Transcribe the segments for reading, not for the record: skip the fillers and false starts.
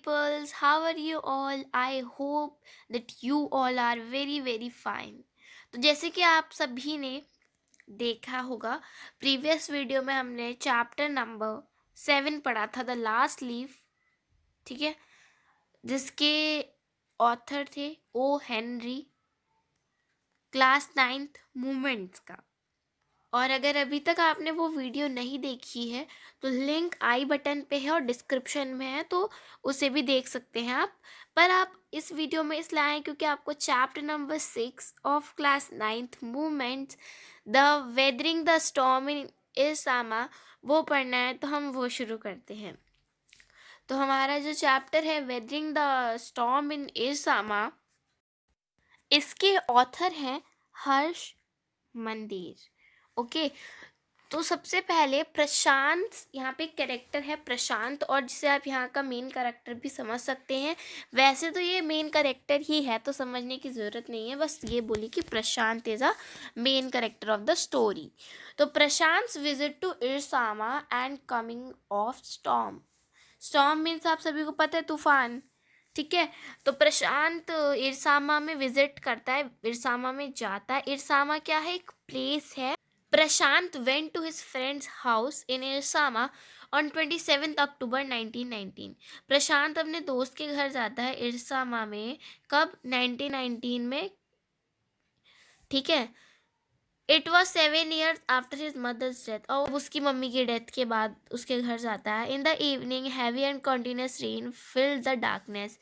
peoples, how are you all? I hope that you all are very very fine. तो जैसे कि आप सभी ने देखा होगा, प्रीवियस वीडियो में हमने चैप्टर नंबर 7 पढ़ा था, द लास्ट लीफ, ठीक है, जिसके ऑथर थे O Henry, class 9th movements का। और अगर अभी तक आपने वो वीडियो नहीं देखी है तो लिंक आई बटन पे है और डिस्क्रिप्शन में है, तो उसे भी देख सकते हैं आप। पर आप इस वीडियो में इसलिए आए क्योंकि आपको chapter number 6 of class 9th movements, the weathering the storm in Ersama, वो पढ़ना है। तो हम वो शुरू करते हैं। तो हमारा जो चैप्टर है वेदरिंग द स्टॉर्म इन इसामा, इसके ऑथर हैं हर्ष मंदिर। ओके, तो सबसे पहले प्रशांत, यहाँ पे कैरेक्टर है प्रशांत, और जिसे आप यहाँ का मेन कैरेक्टर भी समझ सकते हैं। वैसे तो ये मेन कैरेक्टर ही है, तो समझने की ज़रूरत नहीं है, बस ये बोली कि Prashant is a main character of the story. तो Prashant visit to Ersama and coming of storm. Storm means आप सभी को पता है तूफान, ठीक है। तो प्रशांत इरसामा में विजिट करता है, इरसामा में जाता है। इरसामा क्या है? एक प्लेस है। Prashant went to his friends house in Ersama on 27 October 1919। Prashant अपने दोस्त के घर जाता है इरसामा में, कब? 1919 में, ठीक है। It was 7 years after his mother's death, और उसकी मम्मी की डेथ के बाद उसके घर जाता है। In the evening heavy and continuous rain filled the darkness.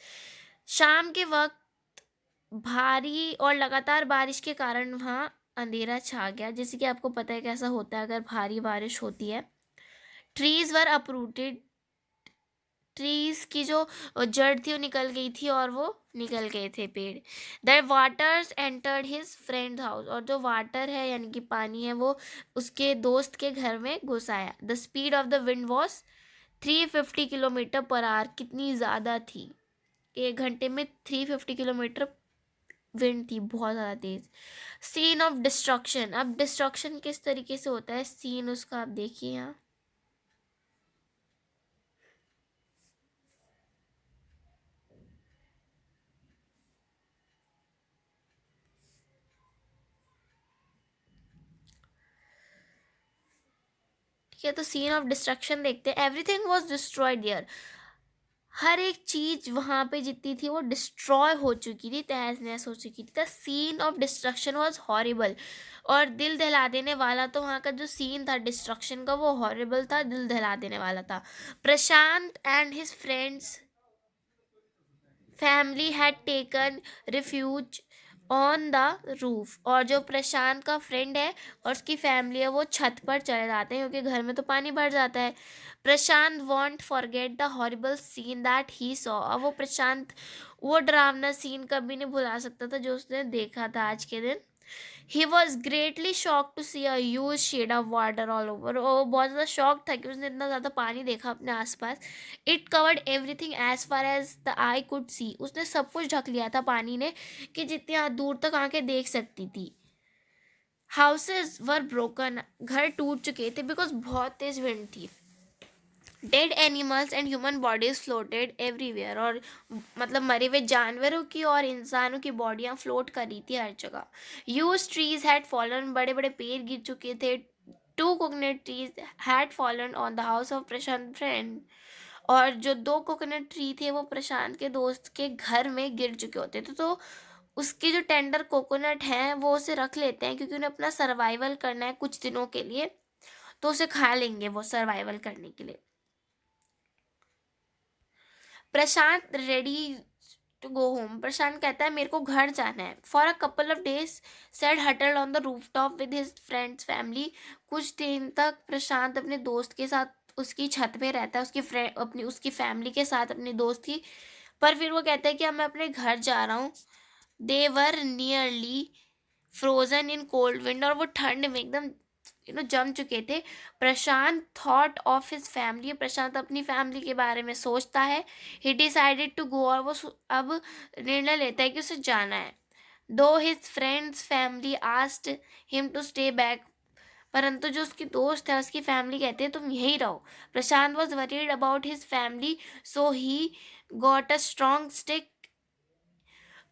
शाम के वक्त भारी और लगातार बारिश के कारण वहाँ अंधेरा छा गया। जैसे कि आपको पता है कैसा होता है अगर भारी बारिश होती है। ट्रीज वर अपरूटेड, ट्रीज की जो जड़ थी वो निकल गई थी और वो निकल गए थे पेड़। The waters entered his friend house, और जो वाटर है यानी कि पानी है वो उसके दोस्त के घर में घुस आया। The speed of the wind was 350 kilometre per hour. कितनी ज़्यादा थी? 1 घंटे में 350 किलोमीटर विंड थी, बहुत ज़्यादा तेज़। सीन ऑफ डिस्ट्रक्शन, अब डिस्ट्रक्शन किस तरीके से होता है सीन उसका आप देखिए यहाँ। ठीक है, तो सीन ऑफ डिस्ट्रक्शन देखते हैं। एवरीथिंग वॉज डिस्ट्रॉयड देयर, हर एक चीज वहां पे जितनी थी वो डिस्ट्रॉय हो चुकी थी, तहस नहस हो चुकी थी। The scene of destruction was horrible, और दिल दहला देने वाला। तो वहाँ का जो सीन था डिस्ट्रक्शन का वो हॉरिबल था, दिल दहला देने वाला था। Prashant and his friends family had taken refuge on the roof, और जो प्रशांत का फ्रेंड है और उसकी फैमिली है वो छत पर चले जाते हैं क्योंकि घर में तो पानी भर जाता है। Prashant won't forget the horrible scene that he saw, अब वो प्रशांत वो डरावना सीन कभी नहीं भुला सकता था जो उसने देखा था आज के दिन। He was greatly shock to see a huge sheet of water all over, वो बहुत ज़्यादा शॉक था कि उसने इतना ज़्यादा पानी देखा अपने आसपास। It covered everything as far as the eye could see, उसने सब कुछ ढक लिया था पानी ने कि जितनी दूर तक आंखें देख सकती थी। हाउसेज वर ब्रोकन, घर टूट चुके थे बिकॉज बहुत तेज विंड थी। Dead animals and human bodies floated everywhere, और मतलब मरे हुए जानवरों की और इंसानों की बॉडियां फ्लोट कर रही थी हर जगह। ह्यूज ट्रीज हैड फॉलन, बड़े बड़े पेड़ गिर चुके थे। 2 coconut trees had fallen on the house of Prashant friend, और जो 2 कोकोनट ट्री थे वो प्रशांत के दोस्त के घर में गिर चुके होते थे। तो उसके जो टेंडर कोकोनट हैं वो उसे रख लेते हैं क्योंकि उन्हें अपना सर्वाइवल करना है कुछ दिनों के लिए, तो उसे खा लेंगे वो सर्वाइवल करने के लिए। Prashant ready to go home, Prashant कहता है मेरे को घर जाना है। For a couple of days said huddled on the roof top with his friends family, कुछ दिन तक प्रशांत अपने दोस्त के साथ उसकी छत पे रहता है, उसकी फ्रेंड अपनी उसकी फैमिली के साथ अपने दोस्त की। पर फिर वो कहता है कि अब मैं अपने घर जा रहा हूँ। They were nearly frozen in cold wind, और वो ठंड में एकदम जम चुके थे। Prashant thought of his family, Prashant अपनी फैमिली के बारे में सोचता है। ही डिसाइडेड टू गो, और वो अब निर्णय लेता है कि उसे जाना है। Though his friends family asked him to stay back, परंतु जो उसकी दोस्त है उसकी फैमिली कहते हैं तुम यहीं रहो। Prashant was worried about his family, so he got a strong stick.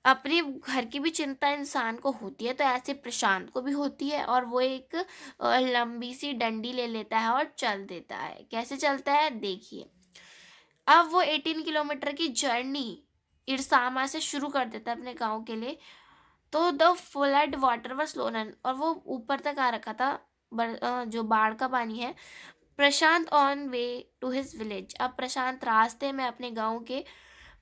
अपने घर की भी चिंता इंसान को होती है, तो ऐसे प्रशांत को भी होती है, और वो एक लंबी सी डंडी ले लेता है और चल देता है। कैसे चलता है देखिए। अब वो 18 किलोमीटर की जर्नी इरसामा से शुरू कर देता है अपने गांव के लिए। तो द फ्लड वाटर व स्लोनन, और वो ऊपर तक आ रखा था, जो बाढ़ का पानी है। Prashant on way to his village, अब प्रशांत रास्ते में अपने गांव के।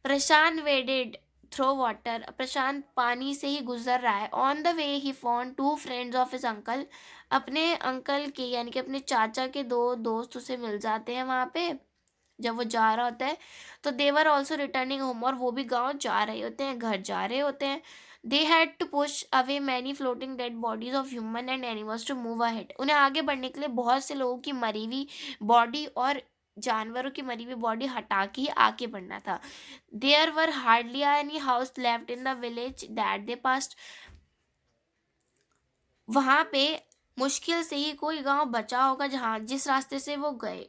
प्रशांत वेडेड थ्रो वाटर, प्रशांत पानी से ही गुजर रहा है। On the way he found two friends of his uncle, अपने अंकल के यानी कि अपने चाचा के दो दोस्त उसे मिल जाते हैं वहाँ पे जब वो जा रहा होता है। तो देवर ऑल्सो रिटर्निंग होम, और वो भी गाँव जा रहे होते हैं, घर जा रहे होते हैं। They had to push away many floating dead bodies of human and animals to move ahead, उन्हें आगे बढ़ने के लिए बहुत से लोगों की मरी हुई बॉडी और जानवरों की मरी हुई बॉडी हटा के ही आगे बढ़ना था। There were hardly any house left in the village that they passed, वहां पे मुश्किल से ही कोई गांव बचा होगा जहां जिस रास्ते से वो गए।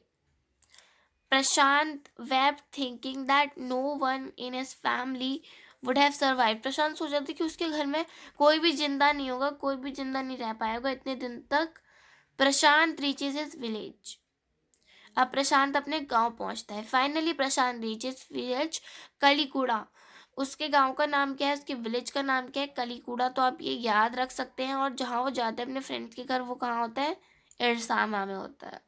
Prashant was thinking that no one in his family would have survive, Prashant सोच रहा था कि उसके घर में कोई भी जिंदा नहीं होगा, कोई भी जिंदा नहीं रह पाएगा इतने दिन तक। प्रशांत रीचेज हिज विलेज, अब प्रशांत अपने गांव पहुंचता है। फाइनली प्रशांत रीचेज विलेज कलीकुड़ा, उसके गांव का नाम क्या है, उसके विलेज का नाम क्या है, कलीकुड़ा। तो आप ये याद रख सकते हैं। और जहाँ वो जाते हैं अपने फ्रेंड के घर, वो कहाँ होता है, एरसामा में होता है।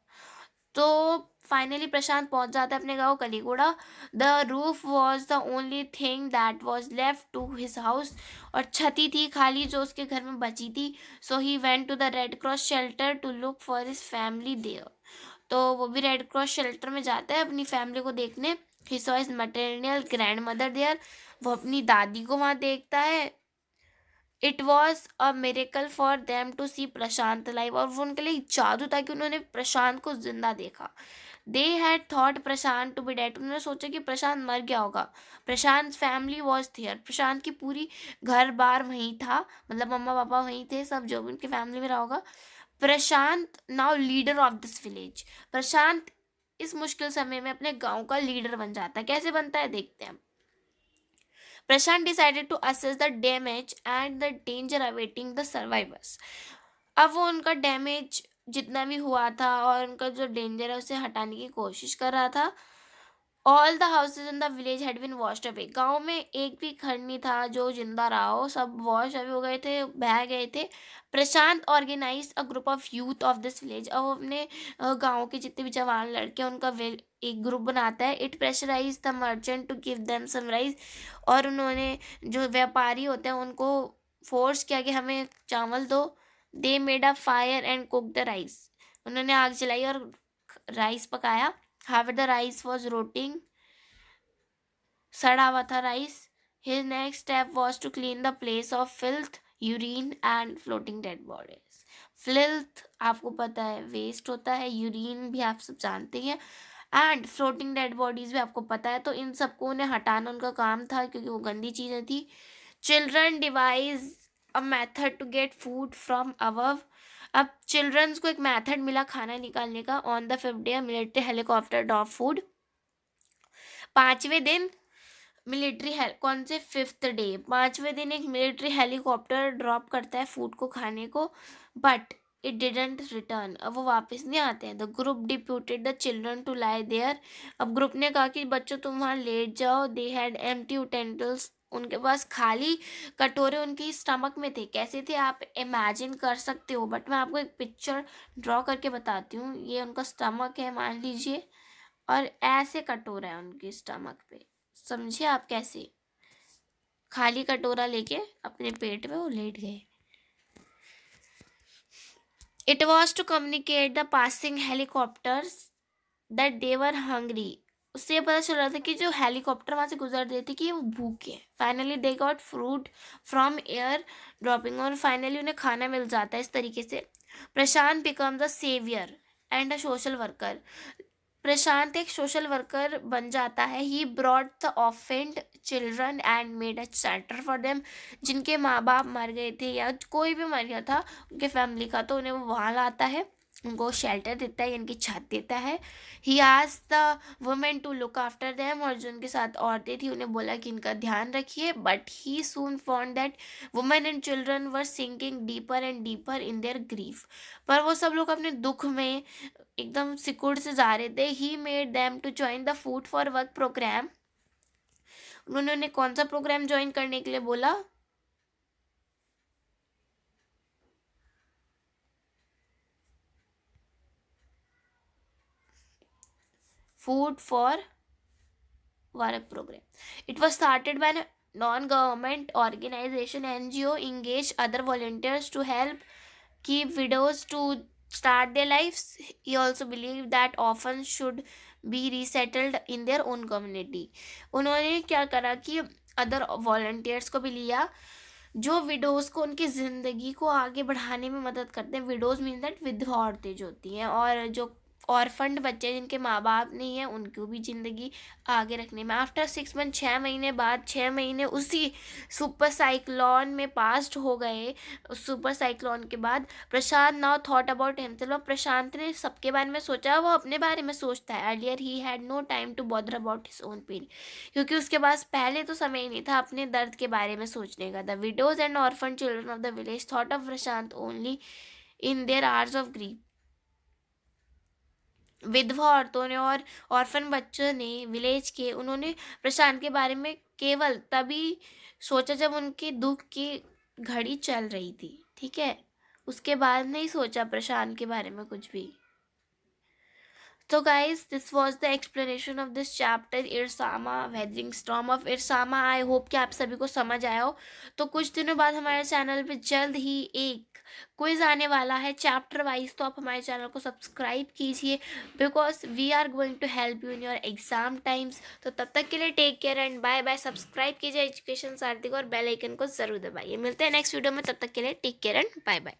तो फाइनली प्रशांत पहुंच जाता है अपने गाँव Kaliguda. The roof was the only thing that was left to his house, और छती थी खाली जो उसके घर में बची थी। So he went to the red cross shelter to look for his family there, तो वो भी रेड क्रॉस शेल्टर में जाता है अपनी फैमिली को देखने। He saw his maternal grandmother there, वो अपनी दादी को वहाँ देखता है। It was a miracle for them to see Prashant live, और वो उनके लिए जादू था कि उन्होंने प्रशांत को जिंदा देखा। They had thought Prashant to be dead, उन्होंने सोचा कि प्रशांत मर गया होगा। Prashant family was there, Prashant की पूरी घर बार वहीं था, मतलब मम्मा पापा वहीं थे, सब जो भी उनकी फैमिली में रहा होगा। Prashant now leader of this village, Prashant इस मुश्किल समय में अपने गांव का लीडर बन जाता है। कैसे बनता है देखते हैं। Prashant decided to assess the damage and the danger awaiting the survivors, अब वो उनका डैमेज जितना भी हुआ था और उनका जो डेंजर है उसे हटाने की कोशिश कर रहा था। All the houses in the village had been washed away, गाँव में एक भी घर नहीं था जो जिंदा रहा हो, सब वॉश अवे हो गए थे, बह गए थे। Prashant organize a group of youth of this village, अब वो अपने गाँव के जितने भी जवान लड़के हैं उनका एक ग्रुप बनाता है। It pressurise the merchant to give them some rice, और उन्होंने जो व्यापारी होते हैं उनको फोर्स किया कि हमें चावल दो। They made a fire and cook the rice, उन्होंने आग जलाई और राइस पकाया। However, the rice was rotting, सड़ा हुआ था rice. His next step was to clean the place of filth, urine and floating dead bodies. Filth आपको पता है वेस्ट होता है, यूरिन भी आप सब जानते हैं, एंड फ्लोटिंग डेड बॉडीज भी आपको पता है। तो इन सबको उन्हें हटाना उनका काम था क्योंकि वो गंदी चीज़ें थी। Children devise a method to get food from above, अब चिल्ड्रंस को एक मेथड मिला खाना निकालने का। On the 5th day military helicopter drop food, 5वें दिन मिलिट्री कौन से 5th डे, 5वें दिन एक मिलिट्री हेलीकॉप्टर ड्रॉप करता है फूड को खाने को, बट इट डिडेंट रिटर्न, अब वो वापस नहीं आते हैं। The group deputed the children to lie there, अब ग्रुप ने कहा कि बच्चों तुम वहाँ लेट जाओ। दे हैड एम्प्टी यूटेंसिल्स, उनके पास खाली कटोरे उनके स्टमक में थे। कैसे थे आप इमेजिन कर सकते हो, बट मैं आपको एक पिक्चर ड्रॉ करके बताती हूँ। ये उनका स्टमक है मान लीजिए, और ऐसे कटोरा है उनके स्टमक पे, समझिए आप कैसे खाली कटोरा लेके अपने पेट में वो लेट गए। It was to communicate the passing helicopters that they were hungry, उससे पता चल रहा था कि जो हेलीकॉप्टर वहाँ से गुजर रहे थे कि वो भूखे हैं। Finally they got fruit from air dropping, और फाइनली उन्हें खाना मिल जाता है इस तरीके से। Prashant becomes a saviour and a social worker, Prashant एक सोशल वर्कर बन जाता है। He brought the orphaned children and made a shelter for them, जिनके माँ बाप मर गए थे या कोई भी मर गया था उनके फैमिली का, तो उन्हें वो वहाँ लाता है। उनको शेल्टर देता है, यानी कि छत देता है। He asked the women to look after them, और जो उनके साथ औरतें थी उन्हें बोला कि इनका ध्यान रखिए। But he soon found that women and children were sinking deeper and deeper in their grief. पर वो सब लोग अपने दुख में एकदम सिकुड़ से जा रहे थे। He made them to join the food for work programme. उन्होंने कौन सा प्रोग्राम ज्वाइन करने के लिए बोला? Food for work program. It was started by a non-government organization NGO engaged other volunteers to help keep widows to start their lives. He also believed that orphans should be resettled in their own community. उन्होंने क्या करा कि other volunteers को भी लिया जो widows को उनकी ज़िंदगी को आगे बढ़ाने में मदद करते हैं। विडोज़ मीन दैट विधवा औरतें जो होती हैं, और जो ऑर्फन्ड बच्चे जिनके माँ बाप नहीं हैं उनको भी ज़िंदगी आगे रखने में। आफ्टर 6 मंथ, 6 महीने बाद, 6 महीने उसी सुपर साइक्लोन में पास्ट हो गए। उस सुपर साइक्लोन के बाद प्रशांत नाउ थॉट अबाउट हिमसेल्फ। प्रशांत ने सबके बारे में सोचा, वो अपने बारे में सोचता है। Earlier he had no time to bother about his own pain, क्योंकि उसके पास पहले तो समय ही नहीं था अपने दर्द के बारे में सोचने का। The widows and orphan children of the village thought of Prashant only in their hours of grief. विधवा औरतों ने और ऑर्फन बच्चों ने विलेज के, उन्होंने प्रशांत के बारे में केवल तभी सोचा जब उनके दुख की घड़ी चल रही थी, ठीक है। उसके बाद नहीं सोचा प्रशांत के बारे में कुछ भी। तो guys, this was the explanation of this chapter Ersama, weathering storm of Ersama. I hope कि आप सभी को समझ आया हो। तो कुछ दिनों बाद हमारे चैनल पे जल्द ही एक क्विज आने वाला है चैप्टर वाइज, तो आप हमारे चैनल को सब्सक्राइब कीजिए, because we are going to help you in your exam times. तो तब तक के लिए take care and bye bye. Subscribe कीजिए एजुकेशन सारथी को और बेल आइकन को जरूर दबाइए। मिलते हैं नेक्स्ट वीडियो में, तब तक के लिए take care and bye bye.